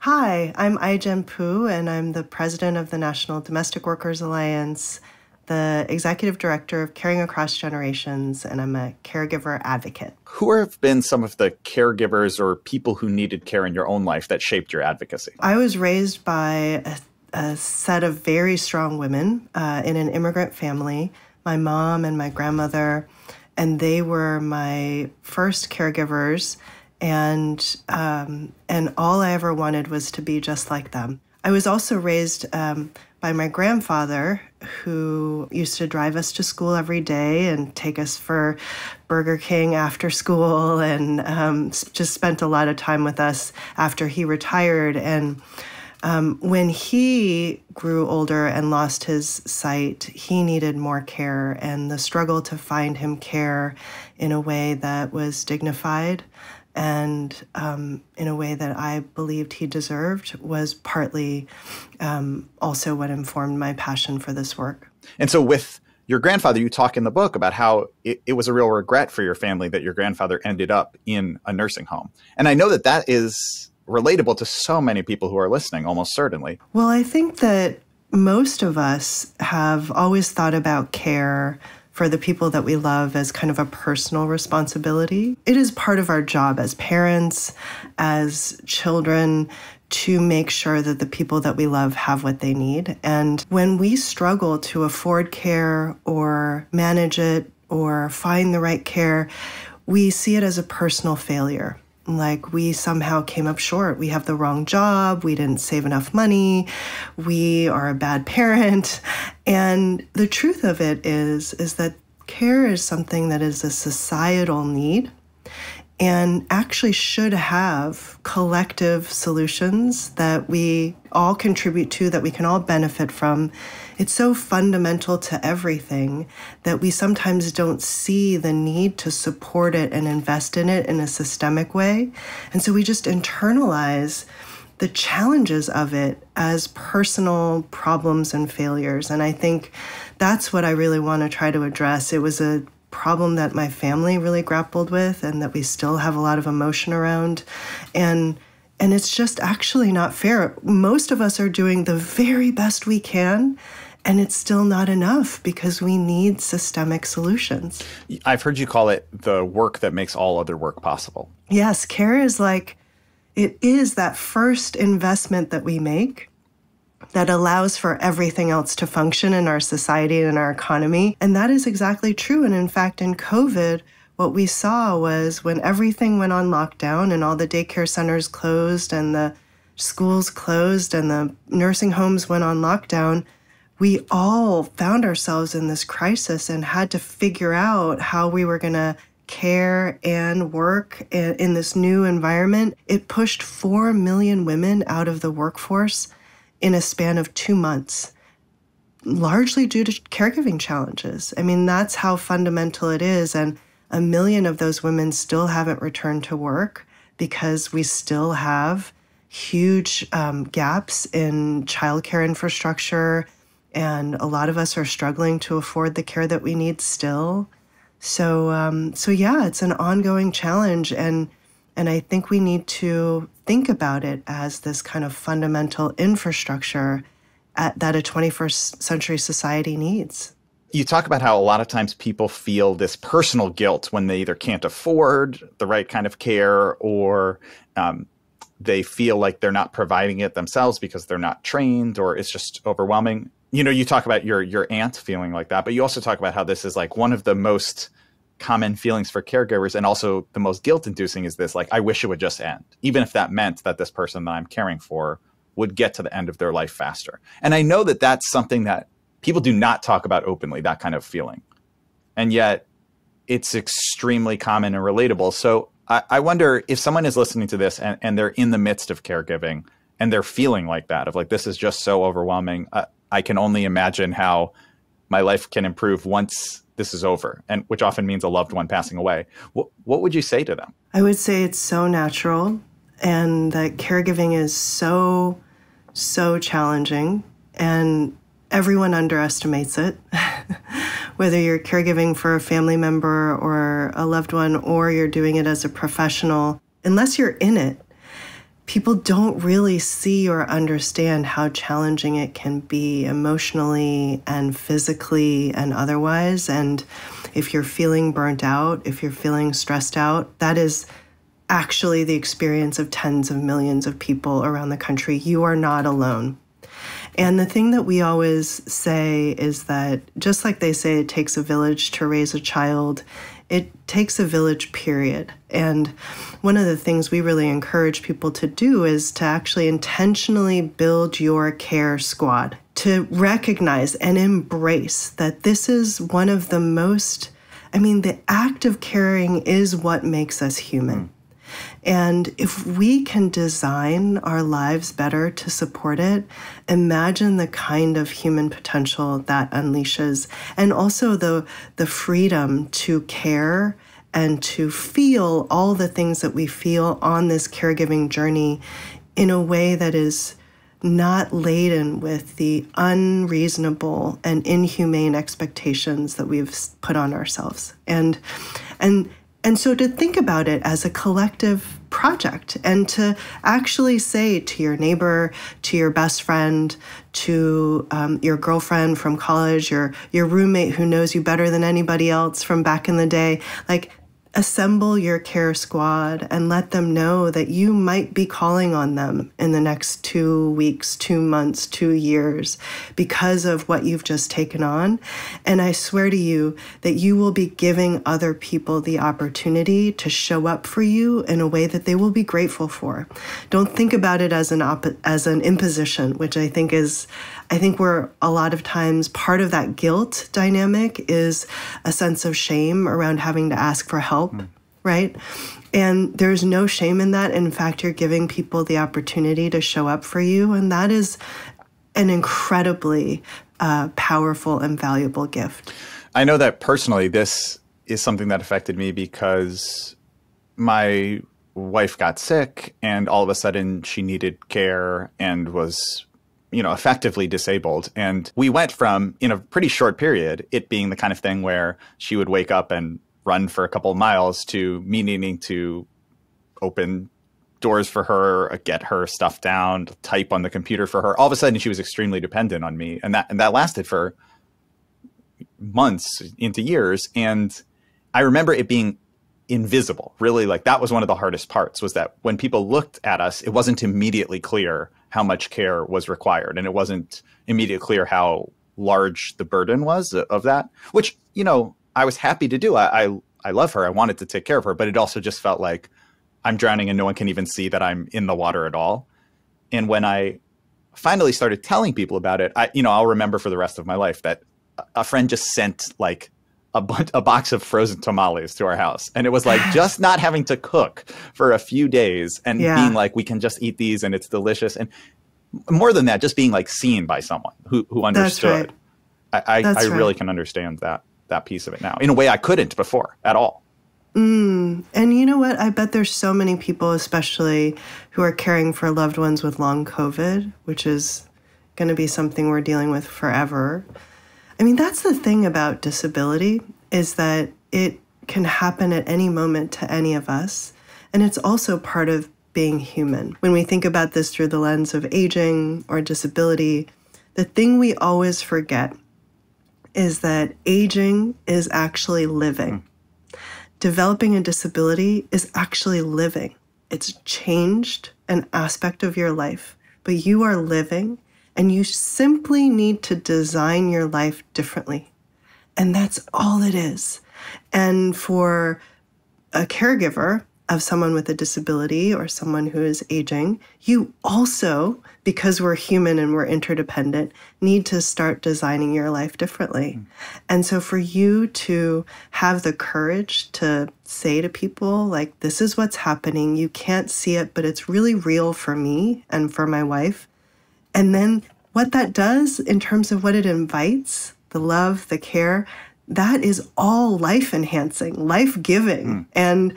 Hi, I'm Ai-jen Poo, and I'm the president of the National Domestic Workers Alliance, the executive director of Caring Across Generations, and I'm a caregiver advocate. Who have been some of the caregivers or people who needed care in your own life that shaped your advocacy? I was raised by a set of very strong women in an immigrant family, my mom and my grandmother, and they were my first caregivers. And all I ever wanted was to be just like them. I was also raised by my grandfather, who used to drive us to school every day and take us for Burger King after school, and just spent a lot of time with us after he retired. And when he grew older and lost his sight, he needed more care, and the struggle to find him care in a way that was dignified and in a way that I believed he deserved was partly also what informed my passion for this work. And so with your grandfather, you talk in the book about how it was a real regret for your family that your grandfather ended up in a nursing home. And I know that that is relatable to so many people who are listening, almost certainly. Well, I think that most of us have always thought about care for the people that we love as kind of a personal responsibility. It is part of our job as parents, as children, to make sure that the people that we love have what they need. And when we struggle to afford care or manage it or find the right care, we see it as a personal failure. Like we somehow came up short. We have the wrong job. We didn't save enough money. We are a bad parent. And the truth of it is that care is something that is a societal need and actually should have collective solutions that we all contribute to, that we can all benefit from. It's so fundamental to everything that we sometimes don't see the need to support it and invest in it in a systemic way. And so we just internalize the challenges of it as personal problems and failures. And I think that's what I really want to try to address. It was a problem that my family really grappled with and that we still have a lot of emotion around. And it's just actually not fair. Most of us are doing the very best we can, and it's still not enough because we need systemic solutions. I've heard you call it the work that makes all other work possible. Yes, care is it is that first investment that we make that allows for everything else to function in our society and in our economy. And that is exactly true. And in fact, in COVID, what we saw was when everything went on lockdown and all the daycare centers closed and the schools closed and the nursing homes went on lockdown, we all found ourselves in this crisis and had to figure out how we were going to care and work in this new environment. It pushed 4 million women out of the workforce in a span of 2 months, largely due to caregiving challenges. I mean, that's how fundamental it is. And 1 million of those women still haven't returned to work because we still have huge gaps in childcare infrastructure. And a lot of us are struggling to afford the care that we need still. So yeah, it's an ongoing challenge. And I think we need to think about it as this kind of fundamental infrastructure that a 21st century society needs. You talk about how a lot of times people feel this personal guilt when they either can't afford the right kind of care or they feel like they're not providing it themselves because they're not trained or it's just overwhelming. You know, you talk about your aunt feeling like that, but you also talk about how this is like one of the most common feelings for caregivers, and also the most guilt-inducing is this, like, I wish it would just end, even if that meant that this person that I'm caring for would get to the end of their life faster. And I know that that's something that people do not talk about openly, that kind of feeling. And yet it's extremely common and relatable. So I wonder if someone is listening to this and they're in the midst of caregiving and they're feeling like that, of like, this is just so overwhelming. I can only imagine how my life can improve once this is over, and which often means a loved one passing away. What would you say to them? I would say it's so natural and that caregiving is so challenging and everyone underestimates it. Whether you're caregiving for a family member or a loved one or you're doing it as a professional, unless you're in it, people don't really see or understand how challenging it can be emotionally and physically and otherwise. And if you're feeling burnt out, if you're feeling stressed out, that is actually the experience of tens of millions of people around the country. You are not alone. And the thing that we always say is that just like they say it takes a village to raise a child, it takes a village, period. And one of the things we really encourage people to do is to actually intentionally build your care squad, to recognize and embrace that this is one of the most, the act of caring is what makes us human. And if we can design our lives better to support it, imagine the kind of human potential that unleashes, and also the freedom to care and to feel all the things that we feel on this caregiving journey in a way that is not laden with the unreasonable and inhumane expectations that we've put on ourselves. And so to think about it as a collective project and to actually say to your neighbor, to your best friend, to your girlfriend from college, your roommate who knows you better than anybody else from back in the day, like, assemble your care squad and let them know that you might be calling on them in the next 2 weeks, 2 months, 2 years because of what you've just taken on. And I swear to you that you will be giving other people the opportunity to show up for you in a way that they will be grateful for. Don't think about it as an imposition, which I think we're a lot of times part of that guilt dynamic is a sense of shame around having to ask for help, right? And there's no shame in that. In fact, you're giving people the opportunity to show up for you. And that is an incredibly powerful and valuable gift. I know that personally, this is something that affected me because my wife got sick and all of a sudden she needed care and was effectively disabled. And we went from, in a pretty short period, it being the kind of thing where she would wake up and run for a couple of miles to me needing to open doors for her, get her stuff down, type on the computer for her. All of a sudden, she was extremely dependent on me. And that lasted for months into years. And I remember it being invisible, really. Like, that was one of the hardest parts, was that when people looked at us, it wasn't immediately clear how much care was required. And it wasn't immediately clear how large the burden was of that, which, I was happy to do. I love her. I wanted to take care of her, but it also just felt like I'm drowning and no one can even see that I'm in the water at all. And when I finally started telling people about it, I'll remember for the rest of my life that a friend just sent like a box of frozen tamales to our house. And it was like just not having to cook for a few days and being like, we can just eat these and it's delicious. And more than that, just being like seen by someone who understood. That's right. I really can understand that piece of it now in a way I couldn't before at all. And you know what? I bet there's so many people, especially who are caring for loved ones with long COVID, which is going to be something we're dealing with forever. That's the thing about disability, is that it can happen at any moment to any of us. And it's also part of being human. When we think about this through the lens of aging or disability, the thing we always forget is that aging is actually living. Developing a disability is actually living. It's changed an aspect of your life, but you are living. And you simply need to design your life differently. And that's all it is. And for a caregiver of someone with a disability or someone who is aging, you also, because we're human and we're interdependent, need to start designing your life differently. And so for you to have the courage to say to people, like, this is what's happening. You can't see it, but it's really real for me and for my wife. And then what that does in terms of what it invites, the love, the care, that is all life-enhancing, life-giving. And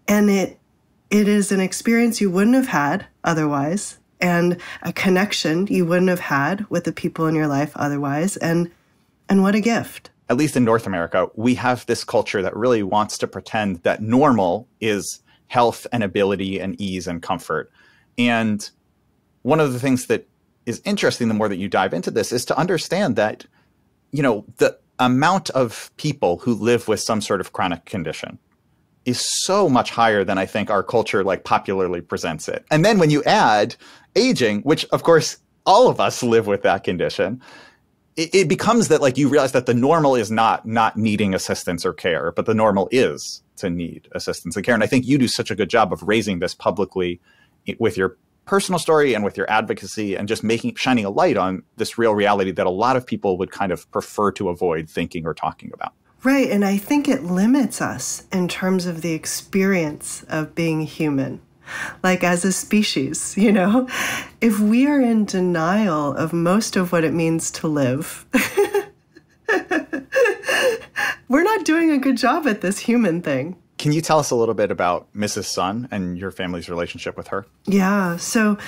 it is an experience you wouldn't have had otherwise, and a connection you wouldn't have had with the people in your life otherwise. And what a gift. At least in North America, we have this culture that really wants to pretend that normal is health and ability and ease and comfort. And one of the things that is interesting the more that you dive into this is to understand that, the amount of people who live with some sort of chronic condition is so much higher than I think our culture popularly presents it. And then when you add aging, which of course all of us live with that condition, it becomes that you realize that the normal is not needing assistance or care, but the normal is to need assistance and care. And I think you do such a good job of raising this publicly with your personal story and with your advocacy, and just shining a light on this real reality that a lot of people would kind of prefer to avoid thinking or talking about. Right. And I think it limits us in terms of the experience of being human. As a species, if we are in denial of most of what it means to live, we're not doing a good job at this human thing. Can you tell us a little bit about Mrs. Sun and your family's relationship with her? Yeah. So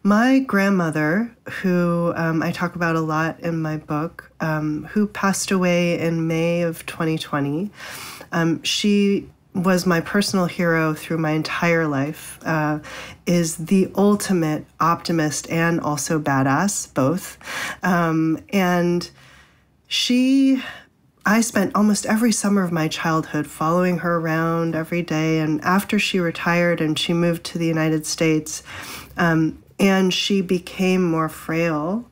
my grandmother, who I talk about a lot in my book, who passed away in May of 2020, she was my personal hero through my entire life, is the ultimate optimist and also badass, both. And I spent almost every summer of my childhood following her around every day. And after she retired and she moved to the United States, and she became more frail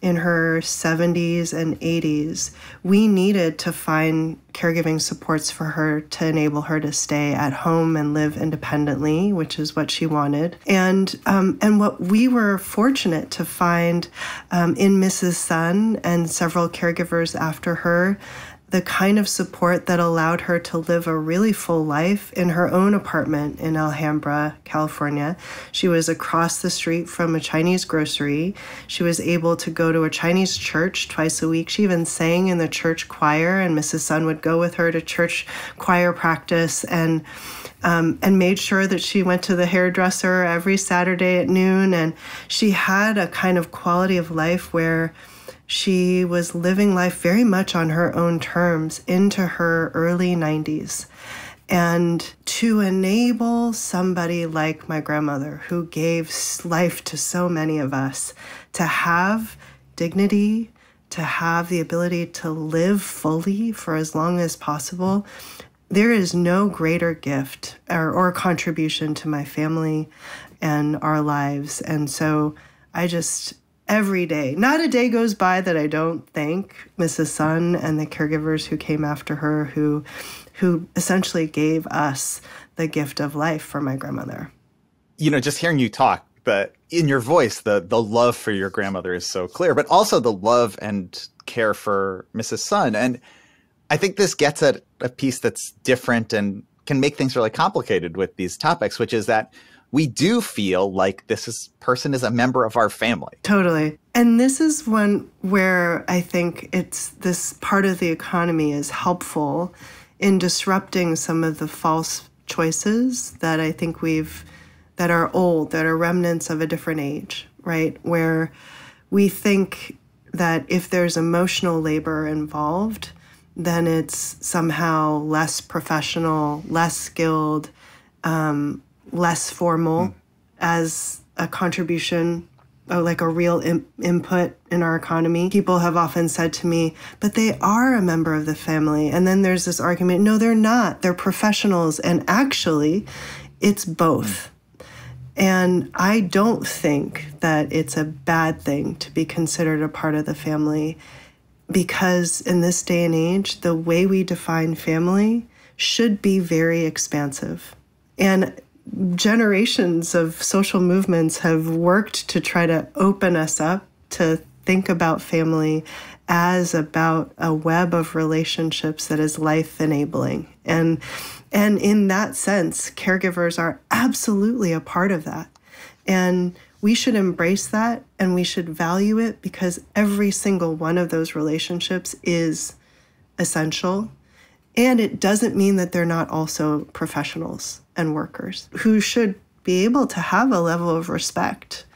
in her 70s and 80s, we needed to find caregiving supports for her to enable her to stay at home and live independently, which is what she wanted. And what we were fortunate to find in Mrs. Sun and several caregivers after her, the kind of support that allowed her to live a really full life in her own apartment in Alhambra, California. She was across the street from a Chinese grocery. She was able to go to a Chinese church twice a week. She even sang in the church choir, and Mrs. Sun would go with her to church choir practice, and made sure that she went to the hairdresser every Saturday at noon. And she had a kind of quality of life where she was living life very much on her own terms into her early 90s. And to enable somebody like my grandmother, who gave life to so many of us, to have dignity, to have the ability to live fully for as long as possible, there is no greater gift or contribution to my family and our lives. And so every day, not a day goes by that I don't thank Mrs. Sun and the caregivers who came after her, who essentially gave us the gift of life for my grandmother. Just hearing you talk, but in your voice, the love for your grandmother is so clear, but also the love and care for Mrs. Sun. And I think this gets at a piece that's different and can make things really complicated with these topics, which is that we do feel like person is a member of our family. Totally. And this is one where I think this part of the economy is helpful in disrupting some of the false choices that I think that are old, that are remnants of a different age, right? Where we think that if there's emotional labor involved, then it's somehow less professional, less skilled, less formal as a contribution, like a real input in our economy. People have often said to me, but they are a member of the family. And then there's this argument, no, they're not. They're professionals. And actually, it's both. And I don't think that it's a bad thing to be considered a part of the family, because in this day and age, the way we define family should be very expansive. And generations of social movements have worked to try to open us up to think about family as about a web of relationships that is life enabling. And in that sense, caregivers are absolutely a part of that. And we should embrace that, and we should value it, because every single one of those relationships is essential. And it doesn't mean that they're not also professionals and workers who should be able to have a level of respect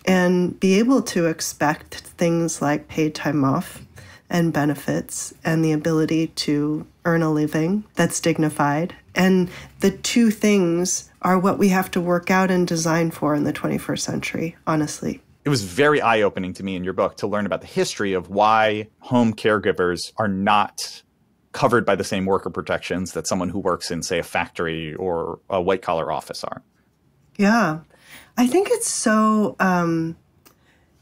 and be able to expect things like paid time off and benefits and the ability to earn a living that's dignified And the two things are what we have to work out and design for in the 21st century, honestly. It was very eye-opening to me in your book to learn about the history of why home caregivers are not covered by the same worker protections that someone who works in, say, a factory or a white-collar office are. Yeah. I think it's so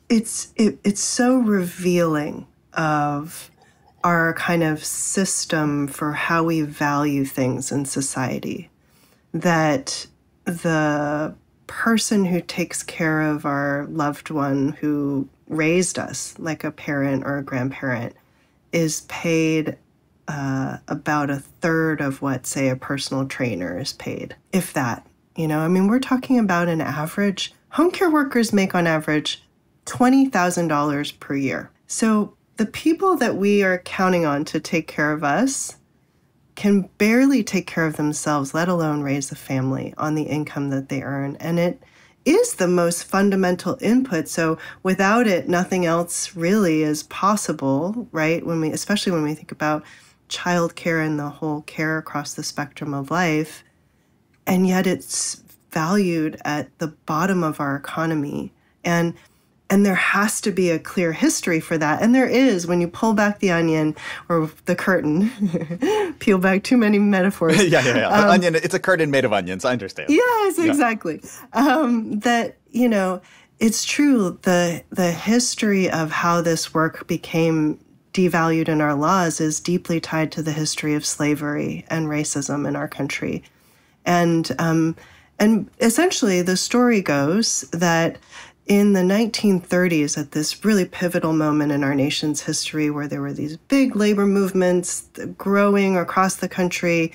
it's so revealing of our kind of system for how we value things in society, that the person who takes care of our loved one who raised us, like a parent or a grandparent, is paid about a third of what, say, a personal trainer is paid, if that. You know, I mean, we're talking about an average, home care workers make on average $20,000 per year. So the people that we are counting on to take care of us can barely take care of themselves, let alone raise a family on the income that they earn. And it is the most fundamental input. So without it, nothing else really is possible, right? Especially when we think about childcare and the whole care across the spectrum of life. And yet it's valued at the bottom of our economy. And there has to be a clear history for that. And there is, when you pull back the onion or the curtain, peel back too many metaphors. Yeah. Onion, it's a curtain made of onions. I understand. Yes, exactly. That, you know, it's true. The history of how this work became devalued in our laws is deeply tied to the history of slavery and racism in our country. And essentially the story goes that in the 1930s, at this really pivotal moment in our nation's history where there were these big labor movements growing across the country,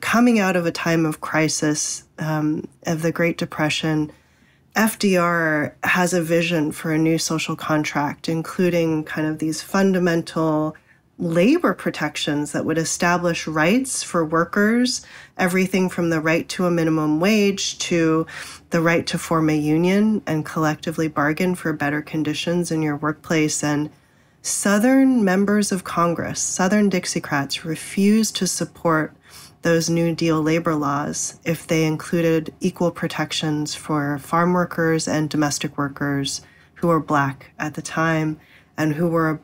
coming out of a time of crisis of the Great Depression, FDR has a vision for a new social contract, including kind of these fundamental labor protections that would establish rights for workers, everything from the right to a minimum wage to the right to form a union and collectively bargain for better conditions in your workplace. And Southern members of Congress, Southern Dixiecrats, refused to support those New Deal labor laws if they included equal protections for farm workers and domestic workers who were Black at the time and who were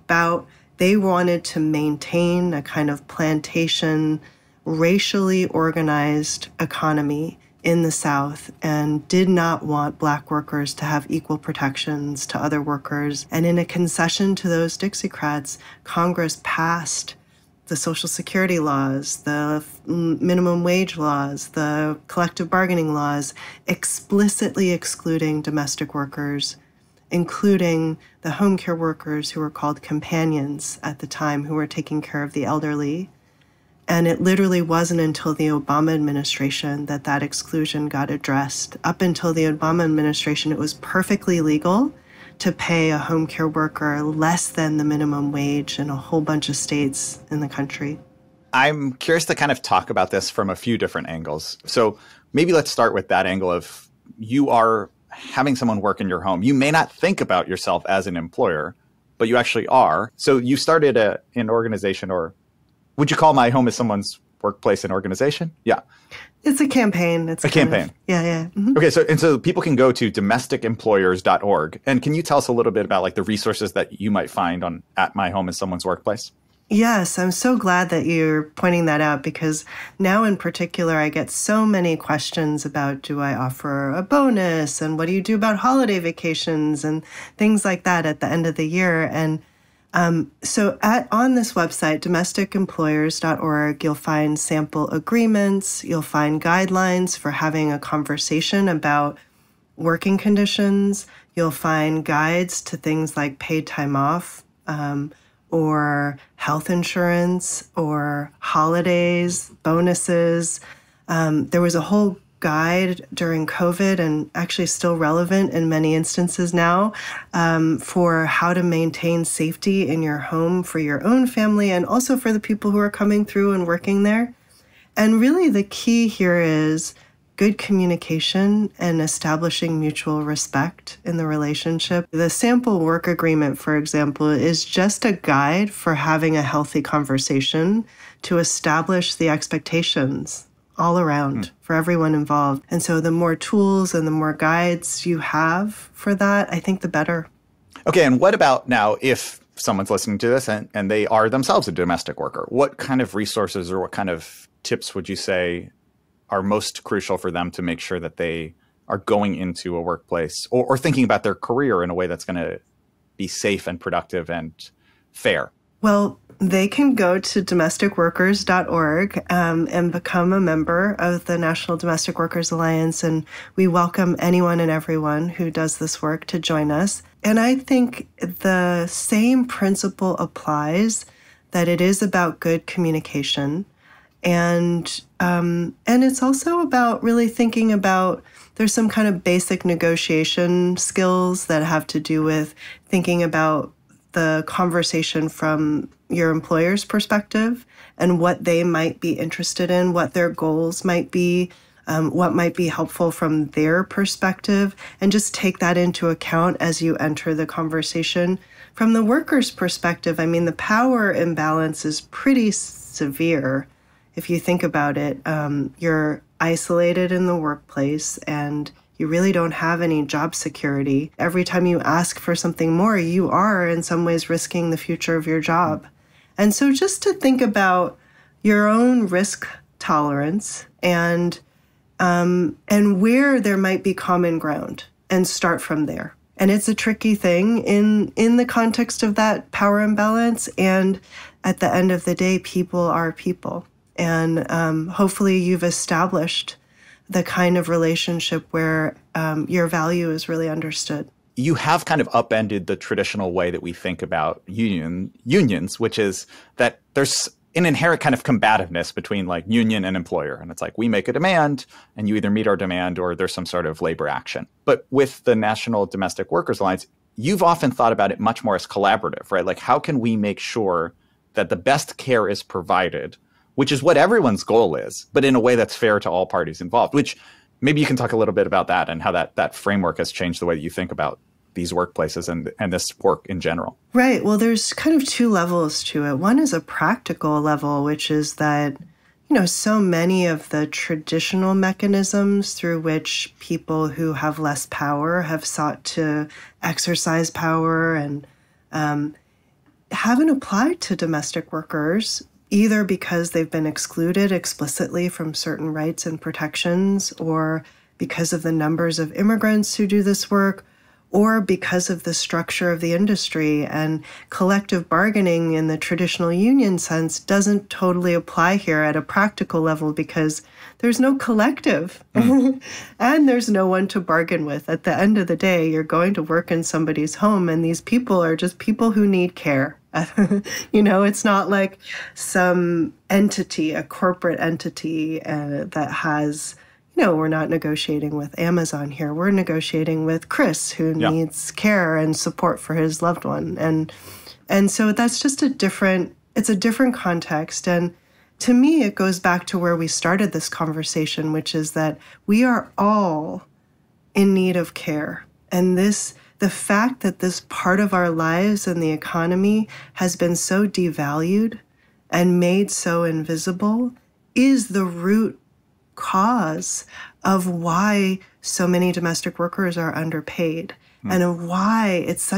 they wanted to maintain a kind of plantation, racially organized economy in the South and did not want Black workers to have equal protections to other workers. And in a concession to those Dixiecrats, Congress passed the Social Security laws, the minimum wage laws, the collective bargaining laws, explicitly excluding domestic workers, including the home care workers who were called companions at the time, who were taking care of the elderly. And it literally wasn't until the Obama administration that that exclusion got addressed. Up until the Obama administration, it was perfectly legal to pay a home care worker less than the minimum wage in a whole bunch of states in the country. I'm curious to kind of talk about this from a few different angles. So maybe let's start with that angle of you are having someone work in your home. You may not think about yourself as an employer, but you actually are. So you started an organization, or would you call My Home as Someone's Workplace an organization? Yeah. It's a campaign. It's a campaign. Yeah. Mm-hmm. Okay, so people can go to domesticemployers.org. And can you tell us a little bit about like the resources that you might find at My Home as Someone's Workplace? Yes, I'm so glad that you're pointing that out, because now in particular, I get so many questions about, do I offer a bonus, and what do you do about holiday vacations and things like that at the end of the year? And so on this website, domesticemployers.org, you'll find sample agreements, you'll find guidelines for having a conversation about working conditions, you'll find guides to things like paid time off, or health insurance, or holidays, bonuses. There was a whole guide during COVID, and actually still relevant in many instances now, for how to maintain safety in your home for your own family and also for the people who are coming through and working there. And really the key here is good communication and establishing mutual respect in the relationship. The sample work agreement, for example, is just a guide for having a healthy conversation to establish the expectations all around for everyone involved. And so the more tools and the more guides you have for that, I think the better. Okay, and what about now if someone's listening to this and they are themselves a domestic worker? What kind of resources or what kind of tips would you say are most crucial for them to make sure that they are going into a workplace or thinking about their career in a way that's going to be safe and productive and fair? Well, they can go to domesticworkers.org and become a member of the National Domestic Workers Alliance. And we welcome anyone and everyone who does this work to join us. And I think the same principle applies, that it is about good communication. And it's also about really thinking about, there's some kind of basic negotiation skills that have to do with thinking about the conversation from your employer's perspective and what they might be interested in, what their goals might be, what might be helpful from their perspective, and just take that into account as you enter the conversation. From the worker's perspective, I mean, the power imbalance is pretty severe. If you think about it, you're isolated in the workplace and you really don't have any job security. Every time you ask for something more, you are in some ways risking the future of your job. And so just to think about your own risk tolerance and where there might be common ground and start from there. And it's a tricky thing in the context of that power imbalance. And at the end of the day, people are people. And hopefully you've established the kind of relationship where your value is really understood. You have kind of upended the traditional way that we think about unions, which is that there's an inherent kind of combativeness between like union and employer. And it's like, we make a demand and you either meet our demand or there's some sort of labor action. But with the National Domestic Workers Alliance, you've often thought about it much more as collaborative, right? Like, how can we make sure that the best care is provided, which is what everyone's goal is, but in a way that's fair to all parties involved, which maybe you can talk a little bit about that and how that framework has changed the way that you think about these workplaces and this work in general. Right. Well, there's kind of two levels to it. One is a practical level, which is that, so many of the traditional mechanisms through which people who have less power have sought to exercise power and haven't applied to domestic workers, either because they've been excluded explicitly from certain rights and protections, or because of the numbers of immigrants who do this work, or because of the structure of the industry. And collective bargaining in the traditional union sense doesn't totally apply here at a practical level because there's no collective and there's no one to bargain with. At the end of the day, you're going to work in somebody's home and these people are just people who need care. It's not like some entity, a corporate entity that has, we're not negotiating with Amazon here. We're negotiating with Chris, who needs care and support for his loved one. And so that's just it's a different context. And to me, it goes back to where we started this conversation, which is that we are all in need of care. And the fact that this part of our lives and the economy has been so devalued and made so invisible is the root cause of why so many domestic workers are underpaid and why it's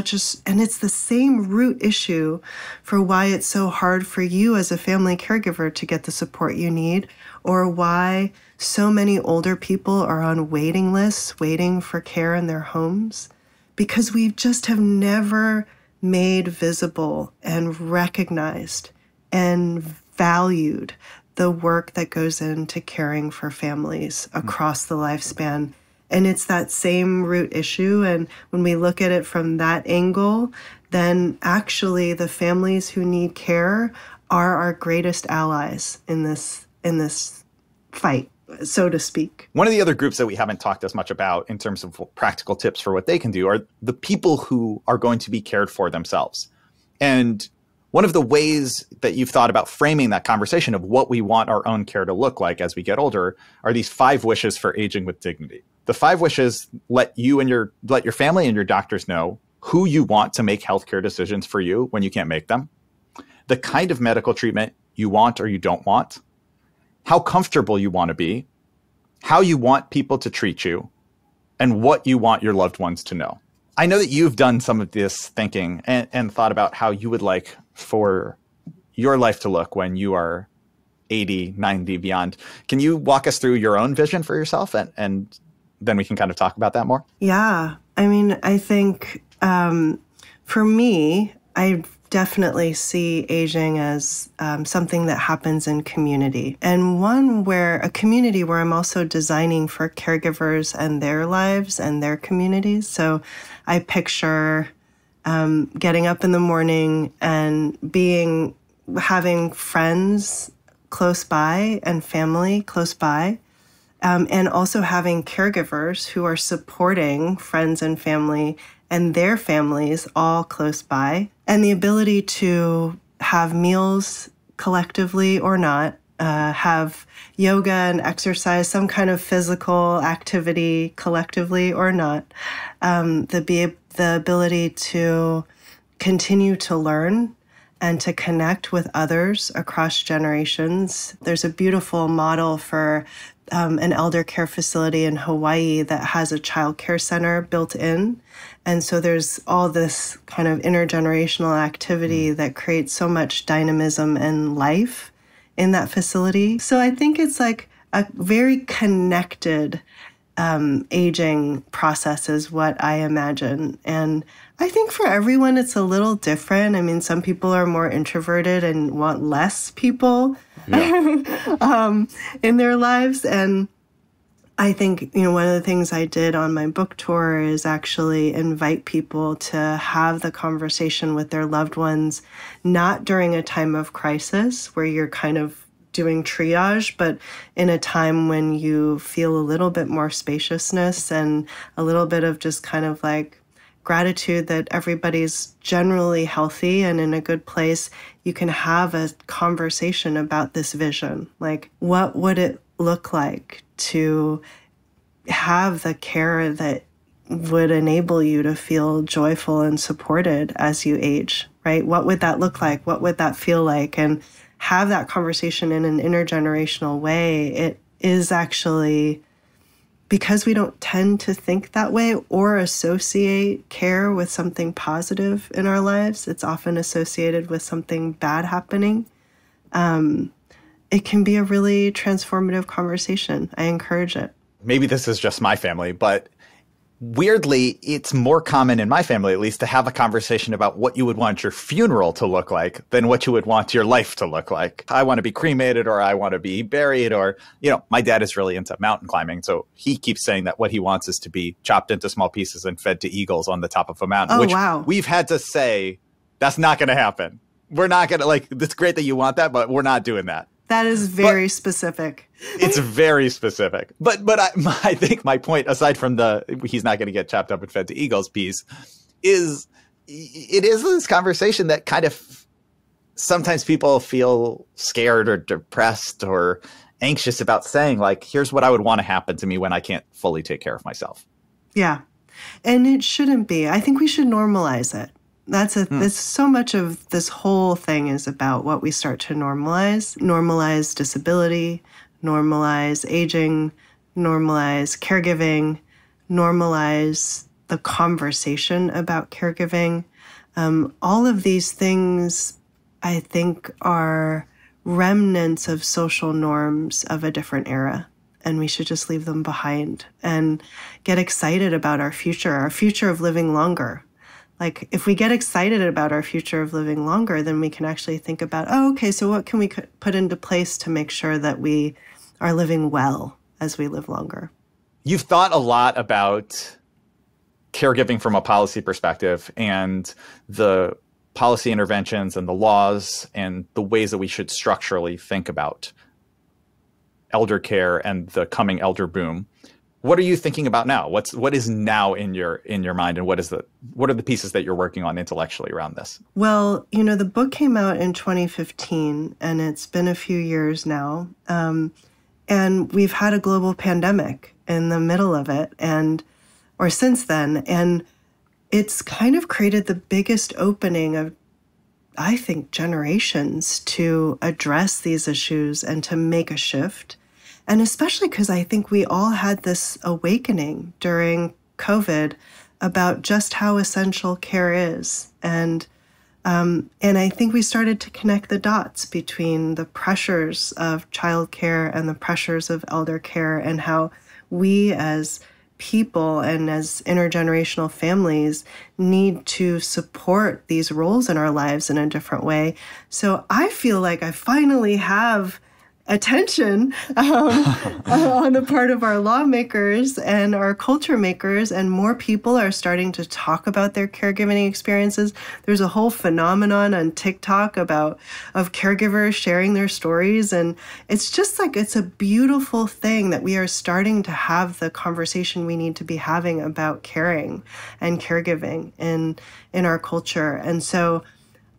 and it's the same root issue for why it's so hard for you as a family caregiver to get the support you need, or why so many older people are on waiting lists waiting for care in their homes, because we just have never made visible and recognized and valued the work that goes into caring for families across the lifespan. And it's that same root issue. And when we look at it from that angle, then actually the families who need care are our greatest allies in this fight, so to speak. One of the other groups that we haven't talked as much about in terms of practical tips for what they can do are the people who are going to be cared for themselves. And one of the ways that you've thought about framing that conversation of what we want our own care to look like as we get older are these 5 wishes for aging with dignity. The 5 wishes let your family and your doctors know who you want to make healthcare decisions for you when you can't make them, the kind of medical treatment you want or you don't want, how comfortable you want to be, how you want people to treat you, and what you want your loved ones to know. I know that you've done some of this thinking and thought about how you would like for your life to look when you are 80, 90, beyond. Can you walk us through your own vision for yourself? And then we can kind of talk about that more. Yeah. I mean, I think for me, I definitely see aging as something that happens in community, and a community where I'm also designing for caregivers and their lives and their communities. So I picture getting up in the morning and having friends close by and family close by, and also having caregivers who are supporting friends and family and their families all close by, and the ability to have meals collectively or not, have yoga and exercise, some kind of physical activity collectively or not, the ability to continue to learn and to connect with others across generations. There's a beautiful model for an elder care facility in Hawaii that has a child care center built in. And so there's all this kind of intergenerational activity that creates so much dynamism and life in that facility. So I think it's like a very connected aging process is what I imagine. And I think for everyone, it's a little different. I mean, some people are more introverted and want less people in their lives. And I think, one of the things I did on my book tour is actually invite people to have the conversation with their loved ones, not during a time of crisis where you're kind of doing triage, but in a time when you feel a little bit more spaciousness and a little bit of just kind of like gratitude that everybody's generally healthy and in a good place, you can have a conversation about this vision. Like, what would it look like to have the care that would enable you to feel joyful and supported as you age, right? What would that look like? What would that feel like? And have that conversation in an intergenerational way. It is actually, because we don't tend to think that way or associate care with something positive in our lives, it's often associated with something bad happening. It can be a really transformative conversation. I encourage it. Maybe this is just my family, but weirdly, it's more common in my family, at least, to have a conversation about what you would want your funeral to look like than what you would want your life to look like. I want to be cremated, or I want to be buried, or, my dad is really into mountain climbing. So he keeps saying that what he wants is to be chopped into small pieces and fed to eagles on the top of a mountain, which we've had to say, that's not going to happen. We're not going to, it's great that you want that, but we're not doing that. That is very specific. It's very specific. But I think my point, aside from he's not going to get chopped up and fed to eagles piece, is it is this conversation that kind of sometimes people feel scared or depressed or anxious about saying, like, here's what I would want to happen to me when I can't fully take care of myself. Yeah. And it shouldn't be. I think we should normalize it. That's so much of this whole thing is about what we start to normalize disability, normalize aging, normalize caregiving, normalize the conversation about caregiving. All of these things, I think, are remnants of social norms of a different era. And we should just leave them behind and get excited about our future of living longer. Like, if we get excited about our future of living longer, then we can actually think about, so what can we put into place to make sure that we are living well as we live longer? You've thought a lot about caregiving from a policy perspective and the policy interventions and the laws and the ways that we should structurally think about elder care and the coming elder boom. What are you thinking about now? What is now in your mind, and what are the pieces that you're working on intellectually around this? Well, the book came out in 2015, and it's been a few years now. And we've had a global pandemic in the middle of it, or since then, and it's kind of created the biggest opening of I think, generations to address these issues and to make a shift. And especially because I think we all had this awakening during COVID about just how essential care is. And I think we started to connect the dots between the pressures of childcare and the pressures of elder care, and how we as people and as intergenerational families need to support these roles in our lives in a different way. So I feel like I finally have attention on the part of our lawmakers and our culture makers, and more people are starting to talk about their caregiving experiences. There's a whole phenomenon on TikTok of caregivers sharing their stories, and it's just like, it's a beautiful thing that we are starting to have the conversation we need to be having about caring and caregiving in our culture. And so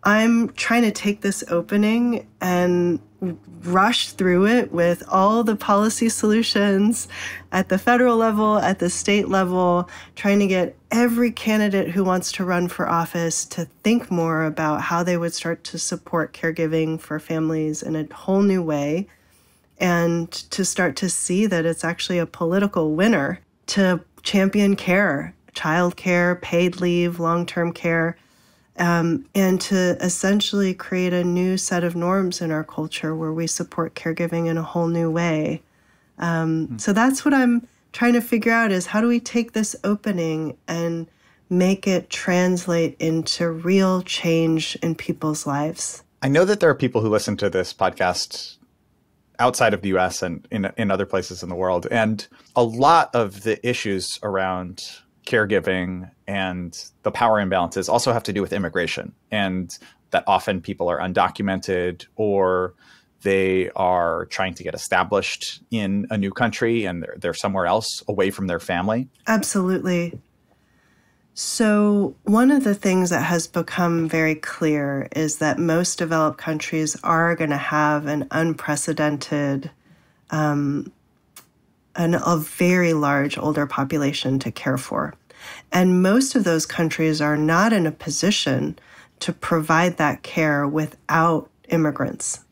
I'm trying to take this opening and rush through it with all the policy solutions at the federal level, at the state level, trying to get every candidate who wants to run for office to think more about how they would start to support caregiving for families in a whole new way, and to start to see that it's actually a political winner to champion care, childcare, paid leave, long-term care, and to essentially create a new set of norms in our culture where we support caregiving in a whole new way. So that's what I'm trying to figure out, is how do we take this opening and make it translate into real change in people's lives? I know that there are people who listen to this podcast outside of the US and in other places in the world. And a lot of the issues around caregiving and the power imbalances also have to do with immigration, and that often people are undocumented, or they are trying to get established in a new country and they're somewhere else away from their family. Absolutely. So one of the things that has become very clear is that most developed countries are going to have an unprecedented, a very large older population to care for. And most of those countries are not in a position to provide that care without immigrants.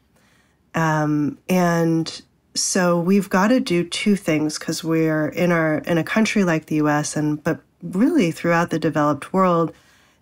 And so we've got to do two things, because we're in a country like the US, but really throughout the developed world,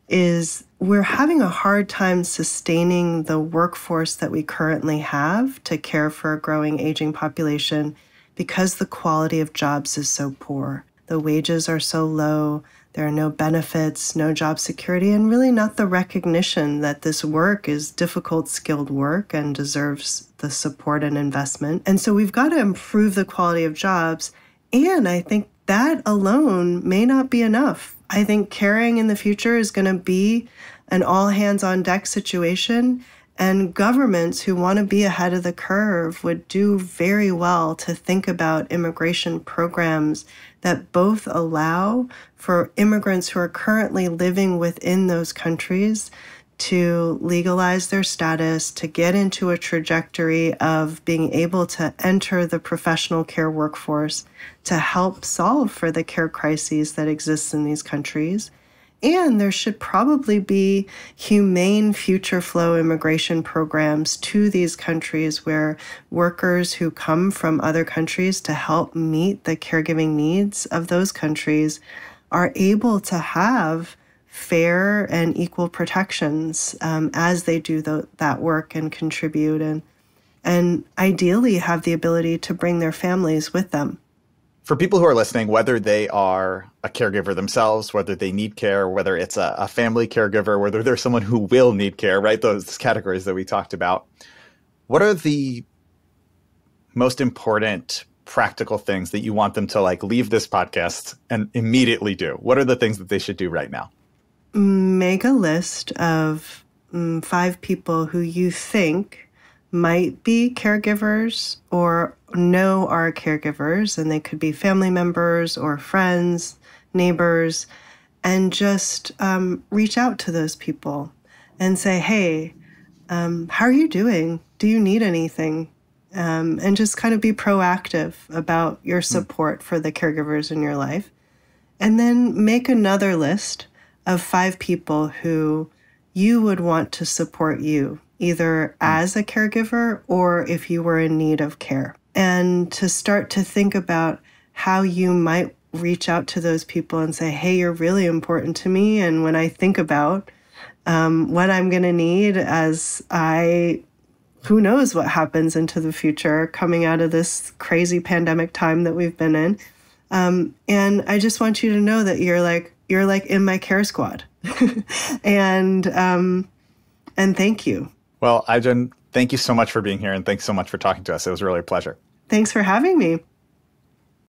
is we're having a hard time sustaining the workforce that we currently have to care for a growing aging population, because the quality of jobs is so poor. The wages are so low, there are no benefits, no job security, and really not the recognition that this work is difficult, skilled work and deserves the support and investment. And so we've got to improve the quality of jobs. And I think that alone may not be enough. I think caring in the future is going to be an all-hands-on-deck situation. And governments who want to be ahead of the curve would do very well to think about immigration programs that both allow for immigrants who are currently living within those countries to legalize their status, to get into a trajectory of being able to enter the professional care workforce to help solve for the care crises that exist in these countries. And there should probably be humane future flow immigration programs to these countries where workers who come from other countries to help meet the caregiving needs of those countries are able to have fair and equal protections as they do that work and contribute, and ideally have the ability to bring their families with them. For people who are listening, whether they are a caregiver themselves, whether they need care, whether it's a family caregiver, whether they're someone who will need care, right? Those categories that we talked about. What are the most important practical things that you want them to leave this podcast and immediately do? What are the things that they should do right now? Make a list of 5 people who you think might be caregivers or know are caregivers, and they could be family members or friends, neighbors, and just reach out to those people and say, hey, how are you doing? Do you need anything? And just kind of be proactive about your support for the caregivers in your life. And then make another list of 5 people who you would want to support you, either as a caregiver or if you were in need of care. And to start to think about how you might reach out to those people and say, hey, you're really important to me. And when I think about what I'm going to need who knows what happens into the future coming out of this crazy pandemic time that we've been in. And I just want you to know that you're like in my care squad. and thank you. Well, Ai-jen, thank you so much for being here. And thanks so much for talking to us. It was really a pleasure. Thanks for having me.